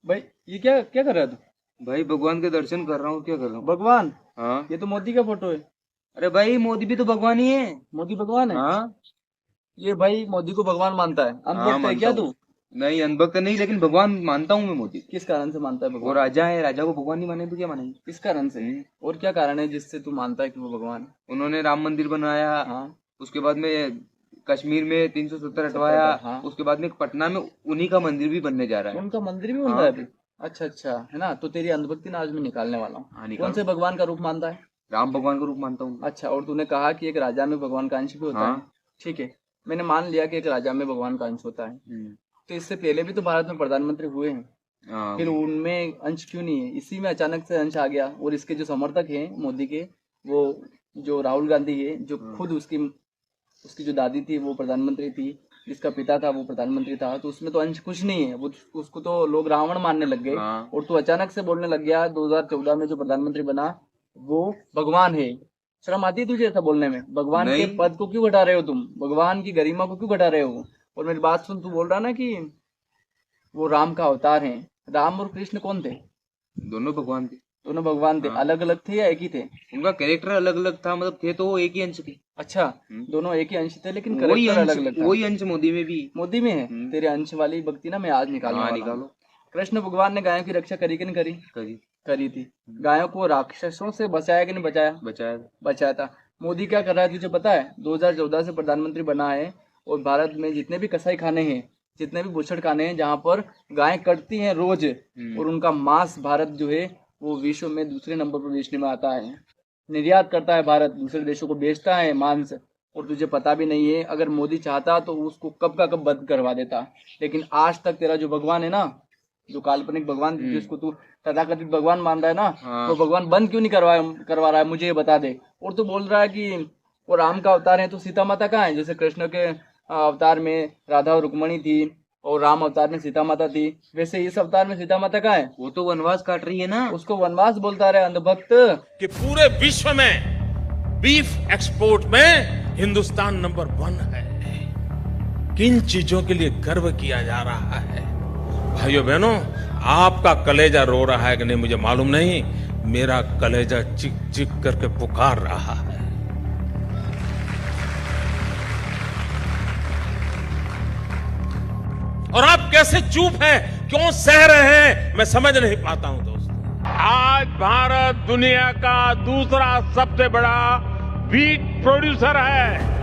भाई ये क्या क्या कर रहा है तू? भाई भगवान के दर्शन कर रहा हूँ, क्या कर रहा हूँ। भगवान? हाँ। ये तो मोदी का फोटो है। अरे भाई मोदी भी तो भगवान ही है। मोदी भगवान है? हाँ। ये भाई मोदी को भगवान मानता है? हाँ अंधभक्त है मानता क्या हूँ। तू? नहीं अनभक्त नहीं, लेकिन भगवान मानता हूँ मैं मोदी को। किस कारण से मानता है वो भगवान? राजा है, राजा को भगवान नहीं माने तो क्या मानेंगे। किस कारण से? और क्या कारण है जिससे तू मानता है कि वो भगवान है? उन्होंने राम मंदिर बनाया। हाँ। उसके बाद में कश्मीर में 370 सत्तर हटवाया। का, हाँ। उसके बाद में पटना में उन्हीं का मंदिर भी बनने जा रहा है। उनका मंदिर भी बन रहा हाँ। है अभी? अच्छा अच्छा, है ना। तो तेरी अंधभक्ति ना आज मैं निकालने वाला हूँ। हाँ कौन निकालो। से भगवान का रूप मानता है? राम भगवान का रूप मानता हूँ। अच्छा, और तूने कहा कि एक राजा में भगवान का अंश भी होता है। हाँ। ठीक है, मैंने मान लिया कि एक राजा में भगवान का अंश होता है। तो इससे पहले भी तो भारत में प्रधानमंत्री हुए हैं। हाँ। फिर उनमें अंश क्यों नहीं है? इसी में अचानक से अंश आ गया। और इसके जो समर्थक हैं मोदी के, वो जो राहुल गांधी है, जो खुद उसकी उसकी जो दादी थी वो प्रधानमंत्री थी, जिसका पिता था वो प्रधानमंत्री था, तो उसमें तो अंश कुछ नहीं है। वो उसको तो लोग रावण मानने लग गए। हाँ। और तू अचानक से बोलने लग गया 2014 में जो प्रधानमंत्री बना वो भगवान है। शर्म आती है तुझे ऐसा बोलने में? भगवान के नहीं। पद को क्यों घटा रहे हो तुम? भगवान की गरिमा को क्यों घटा रहे हो? और मेरी बात सुन, तू बोल रहा ना कि वो राम का अवतार है। राम और कृष्ण कौन थे? दोनों भगवान थे। दोनों भगवान थे। हाँ। अलग अलग थे या एक ही थे? उनका कैरेक्टर अलग अलग था, मतलब थे तो वो एक ही अंश थे। अच्छा, हम्म। दोनों एक ही अंश थे लेकिन वही करेक्टर अंश, अलग अलग था। वही अंश मोदी में भी। मोदी में है? तेरे अंश वाली भक्ति ना मैं आज निकालने हाँ वाला हूँ। निकालो। कृष्ण भगवान ने गायों की रक्षा करी कि नहीं करी? करी। करी थी। गायों को राक्षसों से बचाया कि नहीं बचाया? बचाया। बचाया था। मोदी क्या कर रहा है तुझे पता है? 2014 से प्रधानमंत्री बना है और भारत में जितने भी कसाई खाने हैं, जितने भी बुछड़ खाने हैं जहाँ पर गायें कटती हैं रोज, और उनका मांस भारत जो है वो विश्व में दूसरे नंबर पर बेचने में आता है। निर्यात करता है भारत, दूसरे देशों को बेचता है मांस। और तुझे पता भी नहीं है, अगर मोदी चाहता तो उसको कब का कब बंद करवा देता। लेकिन आज तक तेरा जो भगवान है ना, जो काल्पनिक भगवान जिसको तू तथाकथित भगवान मान रहा है ना, हाँ। तो भगवान बंद क्यों नहीं करवा रहा है? मुझे ये बता दे। और तू बोल रहा है कि वो राम का अवतार है, तो सीता माता कहाँ है? जैसे कृष्ण के अवतार में राधा और रुक्मणी थी और राम अवतार में सीता माता थी, वैसे इस अवतार में सीता माता कहाँ है? वो तो वनवास काट रही है ना। उसको वनवास बोलता रहे अंधभक्त। कि पूरे विश्व में बीफ एक्सपोर्ट में हिंदुस्तान नंबर 1 है। किन चीजों के लिए गर्व किया जा रहा है? भाइयों बहनों, आपका कलेजा रो रहा है कि नहीं मुझे मालूम नहीं, मेरा कलेजा चिक चिक करके पुकार रहा है। और आप कैसे चुप हैं, क्यों सह रहे हैं, मैं समझ नहीं पाता हूं दोस्तों। आज भारत दुनिया का दूसरा सबसे बड़ा व्हीट प्रोड्यूसर है।